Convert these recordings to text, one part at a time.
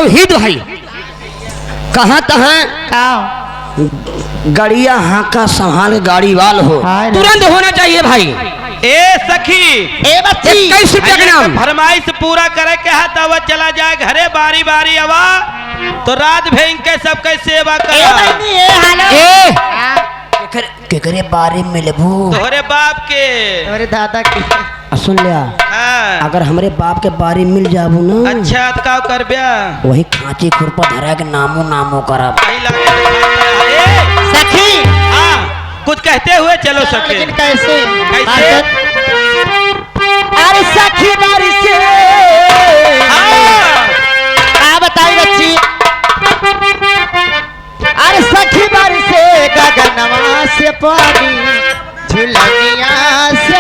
तौहीद है। कहाँ तहाँ गड़िया हाँका संभाल गाड़ी वाल हो, तुरंत होना चाहिए भाई। ए सखी, ए बच्ची, 21 रुपया के नाम फरमाइश पूरा करे के हाथ आवा चला जाए घरे बारी बारी आवा तो रात भें के सबके सेवा कर के करे बारे में लेबू तोहरे बाप के अरे दादा के सुन लिया। अगर हमारे बाप के बारे मिल जाबू ना, अच्छा तो का कर ब्या वही खांची खुरपा धरा के नामो करब। सखी हाँ कुछ कहते हुए चलो सके। लेकिन कैसे कैसे? अरे सखी बारी से क्या बताई बच्ची। अरे सखी बारी से गगनवा से पानी झुलनिया से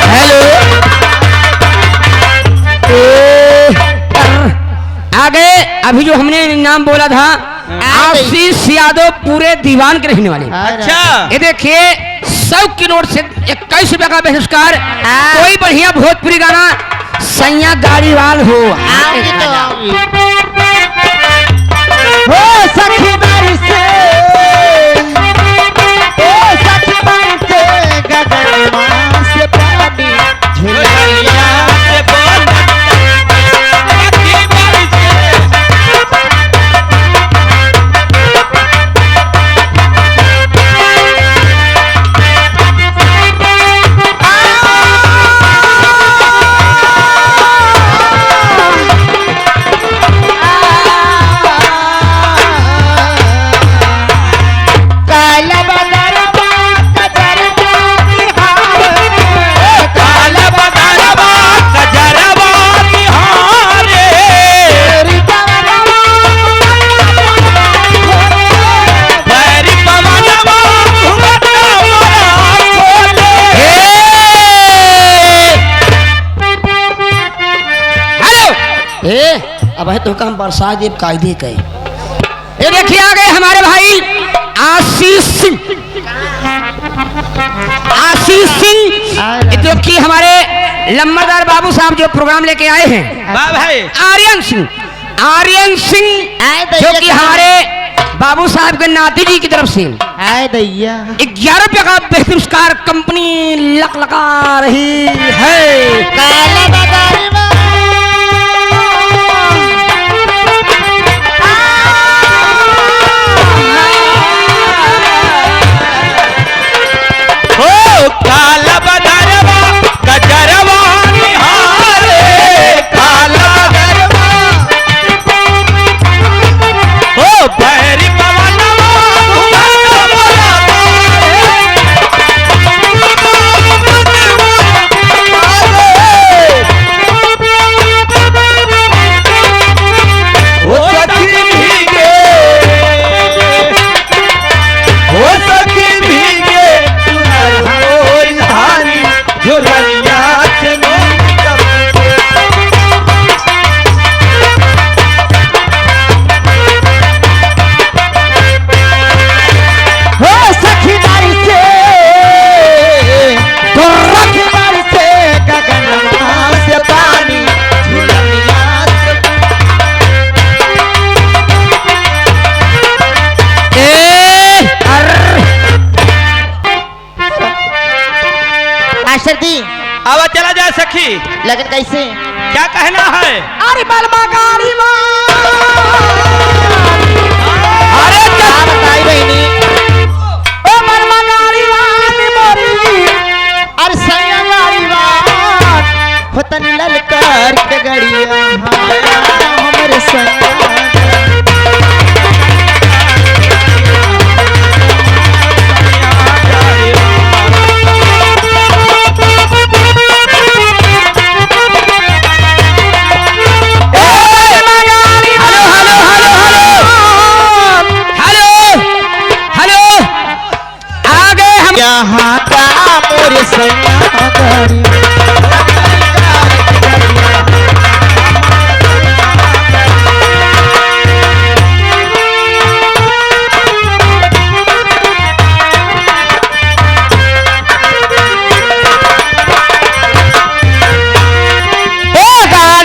हेलो आगे अभी जो हमने नाम बोला था आशीष यादव पूरे दीवान के रहने वाले। अच्छा ये देखिए 100 की नोट से 21 रुपया का पुरस्कार। कोई बढ़िया भोजपुरी गाना सैया गाड़ी वाल हो। सखी बारी से सखी बारी से गगनवा से पानी झुलनिया से अब है तो काम बरसात ये कायदे के। ये देखिए आ गए हमारे भाई आशीष सिंह। आशीष सिंह जो कि हमारे लम्बादार बाबू साहब जो प्रोग्राम लेके आए हैं। भाई आर्यन सिंह जो कि हमारे बाबू साहब के नाती जी की तरफ से 11 रुपया का पुरस्कार कंपनी लगा रही है। काला बदरवा गजरवा निहारे काला बदरवा ओ भैरी पवनवा आवा चला जाए सखी। लेकिन कैसे क्या कहना है? अरे बलमा गाड़ी अरे क्या बताई बहनी ओ बलमा गाड़ी मोरी अरे सैया गाड़ी होतन ललकार के गड़िया हमारे सैया यहाँ का मोरे सैया गाड़ी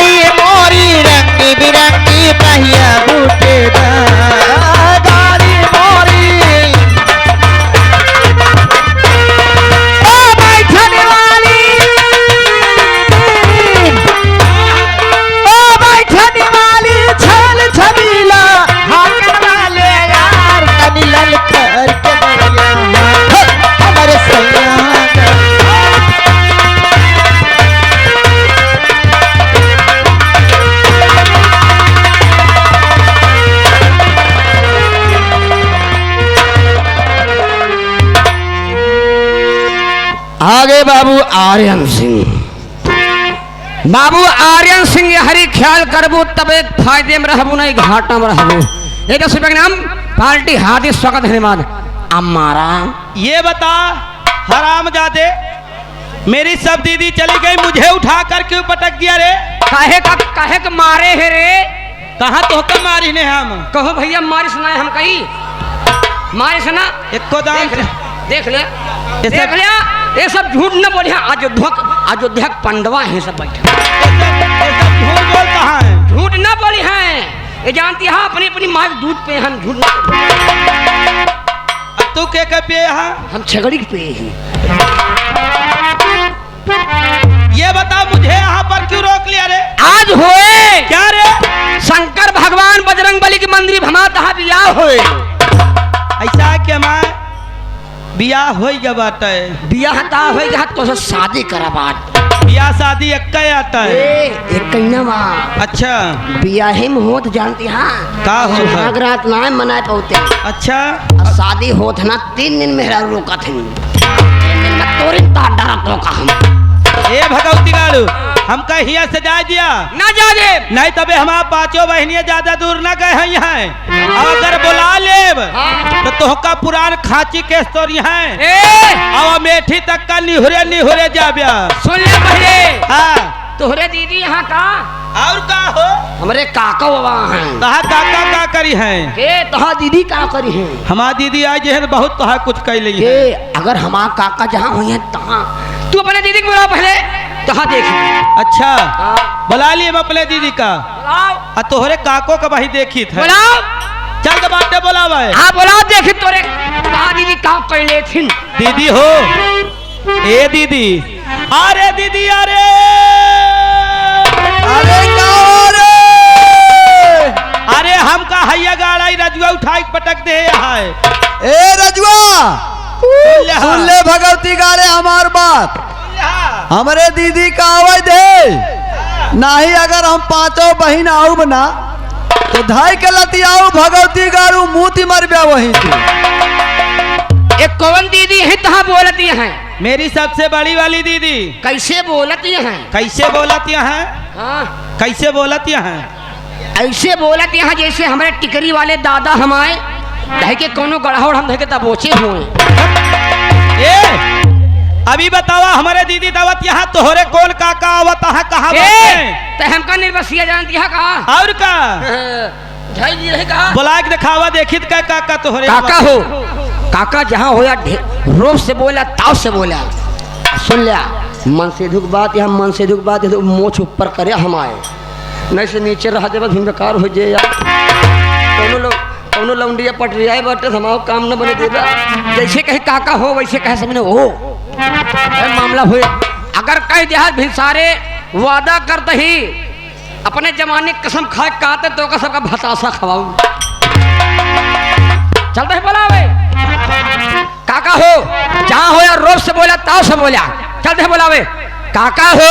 आगे बाबू आर्यन सिंह। बाबू आर्यन सिंह हरी ख्याल करबू तब एक फायदे में रहबू नहीं घाटा में रहबू। ये 10 रुपये के नाम पार्टी हार्दिक स्वागत धन्यवाद। हमारा ये बता हरामजादे, मेरी सब दीदी चली गई, मुझे उठा कर क्यों पटक दिया रे? काहे का मारे है रे? कहाँ तो कम मारी ने हम? कहो भैया मारी सुनाए हम कहीं मारी सुना एको दाम देख लिया ये सब झूठ न बोलिया। अयोध्या पंडवा है सब बैठे, झूठ बोल कहाँ है? झूठ न बोली है। ये जानती है अपनी अपनी माँ के दूध पे हम झूठ न बोली। अब तू के पे यहाँ? हम छगड़ी पे ही। ये बता मुझे यहाँ पर क्यों रोक लिया रे? आज होए क्या रे? शंकर भगवान बजरंग बली के मंदिर भमाता बियाह होए। ऐसा है कि मैं बियाह हो गया बाटे। बियाह ता होए जा तो से शादी करा बात। बियाह शादी एक आता है। एक कन्या माँ अच्छा बियाह में होत जानती हाँ का हो रात ना मनाए पाते। अच्छा शादी होत ना 3 दिन मेहरा रोका थे, 3 दिन में तोरी डरा रोका हम। ए भगवती गाड़ू हम कहिया से जा दिया ना जा दे नहीं तबे हमारा पांचों बहनियां ज्यादा दूर ना गए हैं यहाँ। अगर बुला लेब तो तोहका पुरान खाची के स्टोरी है और अमेठी तक का निहुरे निहुरे जाबिया। सुन ले पहले हाँ तोहरे दीदी यहाँ का और का हो? हमारे काका बाबा हैं। तहा काका का करी है? के तोहा दीदी का करी है? हमार दीदी आज है बहुत तोहा कुछ कह ली है। अगर हमारा काका जहाँ हुई है तहाँ तू अपने दीदी को बुला पहले तहाँ देख। अच्छा बुला लिए हम अपने दीदी का। बुलाओ तोहरे काको का भाई देखी था। बुलाओ चल के बाटे बुलावा। हाँ बुलाओ देखी तोरे कहा दीदी का पहले थी। दीदी हो ए दीदी अरे दीदी अरे अरे हम का हैया गाड़ा रजुआ उठाई पटक दे है। ए रजुआ सुन ले भगवती गाड़े हमार बात। हमारे दीदी का आवाज दे नहीं, अगर हम पांचों बहन आऊ बना तो धाई के लती आओ भगवती गाड़ू मुँह मर गया वहीं तू। एक कौन दीदी है तहाँ बोलती हैं? मेरी सबसे बड़ी वाली दीदी। कैसे बोलती हैं? कैसे बोलती हैं? हाँ कैसे बोलती हैं? ऐसे बोलती हैं जैसे हमारे टिकरी वाले दादा हमारे धै के कोनो गढ़ावड़ हम धै के दबोचे हुए। ए अभी बतावा हमारे दीदी दावत यहाँ तोहरे कौन काका आवत है कहाँ तो हमका निर्वसिया जानती है का और का धै जी रहेगा बुला के दिखावा देखित का काका तोहरे काका हो। काका जहाँ हो या रोब से बोला ताव से बोला सुन लिया। मन से दुख बात या मन से दुख बात तो मोछ ऊपर करे हमारे नहीं से नीचे रहा दे बस बेकार हो जाए यार। कौनो लौंडिया पटरिया बटे हमारा काम न बने देगा। जैसे कहे काका हो वैसे कहे समझे हो मामला हुए। अगर कह दिया भिनसारे वादा करते ही अपने जमाने कसम खाए कहते तो का सबका भतासा खवाऊ। चलते है बोला वे काका हो जहाँ हो या रोज से बोला ताव से बोला। चलते है बोला वे काका हो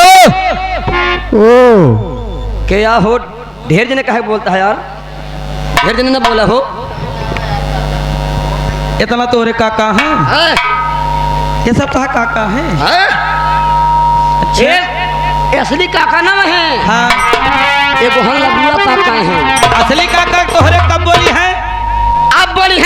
क्या हो। ढेर जने कहे बोलता है यार, ढेर जने न बोला हो। इतना तोरे काका हैं? ये सब कहा काका है? अच्छा असली काका ना है। हाँ ये गोहन लगुआ काका है। असली काका तोहरे कब बोली है? अब बोली है।